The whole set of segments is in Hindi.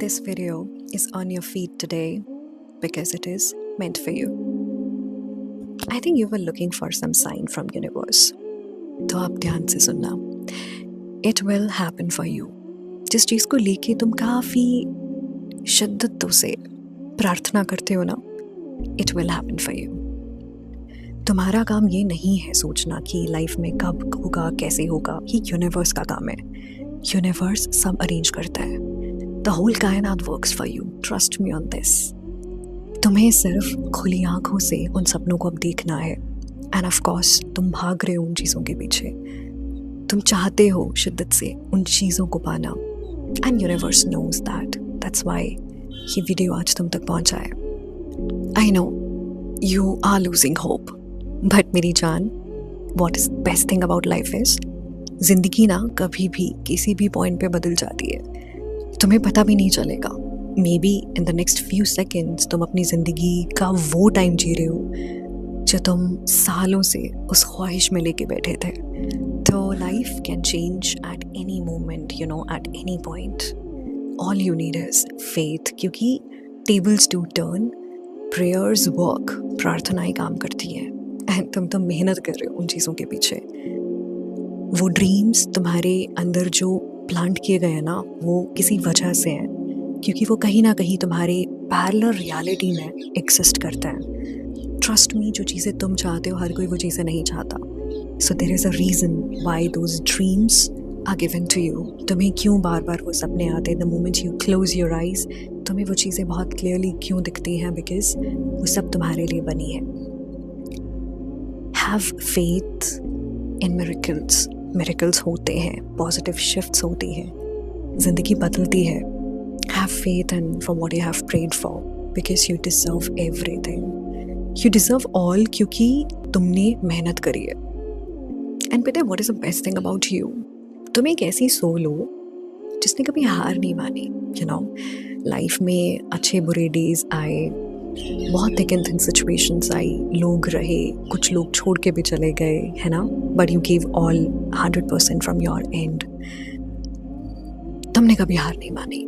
This video is on your feed today because it is meant for you. I think you were looking for some sign from universe. तो आप ध्यान से सुनना. It will happen for you. जिस चीज़ को लेके तुम काफ़ी शिद्दत से प्रार्थना करते हो ना, it will happen for you. तुम्हारा काम ये नहीं है सोचना कि लाइफ में कब होगा, कैसे होगा. ये यूनिवर्स का काम है. यूनिवर्स सब अरेंज करता है. The whole कायनात works for you. Trust me on this. तुम्हें सिर्फ खुली आंखों से उन सपनों को अब देखना है. And of course, तुम भाग रहे हो उन चीज़ों के पीछे. तुम चाहते हो शिद्दत से उन चीज़ों को पाना. And universe knows that. That's why ये वीडियो आज तुम तक पहुंचा है. I know you are losing hope. But मेरी जान, what is best thing about life is जिंदगी ना कभी भी किसी भी पॉइंट पे बदल जाती है. तुम्हें पता भी नहीं चलेगा. May be in the next few seconds तुम अपनी ज़िंदगी का वो टाइम जी रहे हो जो तुम सालों से उस ख्वाहिश में लेके बैठे थे. तो life can change at any moment, you know, at any point. All you need is faith, क्योंकि tables do turn, prayers work, प्रार्थनाएं काम करती हैं. एंड तुम तो मेहनत कर रहे हो उन चीज़ों के पीछे. वो ड्रीम्स तुम्हारे अंदर जो प्लांट किए गए हैं ना, वो किसी वजह से हैं, क्योंकि वो कहीं ना कहीं तुम्हारे पैरेलल रियलिटी में एग्जिस्ट करता है. ट्रस्ट मी, जो चीज़ें तुम चाहते हो हर कोई वो चीज़ें नहीं चाहता. So there is a reason why those dreams are given to you. तुम्हें क्यों बार बार वो सपने आते हैं. The moment you close your eyes, तुम्हें वो चीज़ें बहुत क्लियरली क्यों दिखती हैं, बिकॉज वो सब तुम्हारे लिए बनी है. Have faith in miracles. Miracles होते हैं, पॉजिटिव शिफ्ट्स होती हैं, ज़िंदगी बदलती है. Have faith in for what you have prayed for, because you deserve everything. You deserve all क्योंकि तुमने मेहनत करी है. And पता है what is the best thing about you? तुम एक ऐसी सोल हो जिसने कभी हार नहीं मानी. You know, लाइफ में अच्छे बुरे डेज आए, बहुत थिक एंड थिन सिचुएशंस आई, लोग रहे, कुछ लोग छोड़ के भी चले गए, है ना. But you give all 100% from your and. तुमने कभी हार नहीं मानी,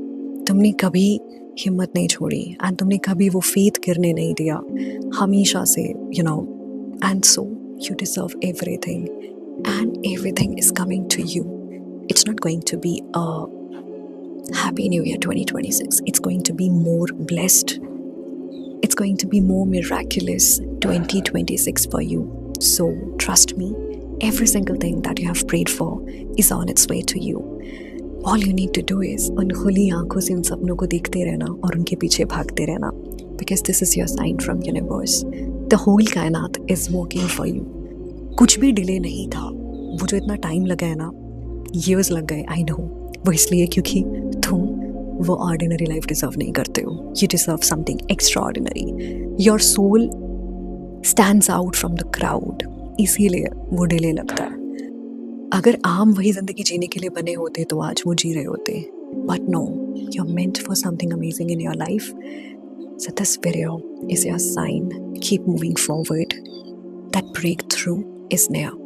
तुमने कभी हिम्मत नहीं छोड़ी, एंड तुमने कभी वो फेथ गिरने नहीं दिया हमेशा से, you know. And so you deserve everything, and everything is coming to you. It's not going to be a happy new year 2026. It's going to be more blessed. It's going to be more miraculous 2026 for you. So trust me, every single thing that you have prayed for is on its way to you. All you need to do is उन खुली आंखों से उन सपनों को देखते रहना और उनके पीछे भागते रहना. Because this is your sign from universe. The whole कायनात is working for you. कुछ भी डिले नहीं था. वो जो इतना टाइम लगा है ना, years लग गए, I know. वो इसलिए क्योंकि तुम वो ऑर्डिनरी लाइफ डिजर्व नहीं करते हो. You deserve something extraordinary. Your soul stands out from the crowd, इसीलिए वो डिले लगता है. अगर आम वही जिंदगी जीने के लिए बने होते तो आज वो जी रहे होते. But no, you are meant for something amazing in your life. So this video is your sign. Keep moving forward. That breakthrough is near.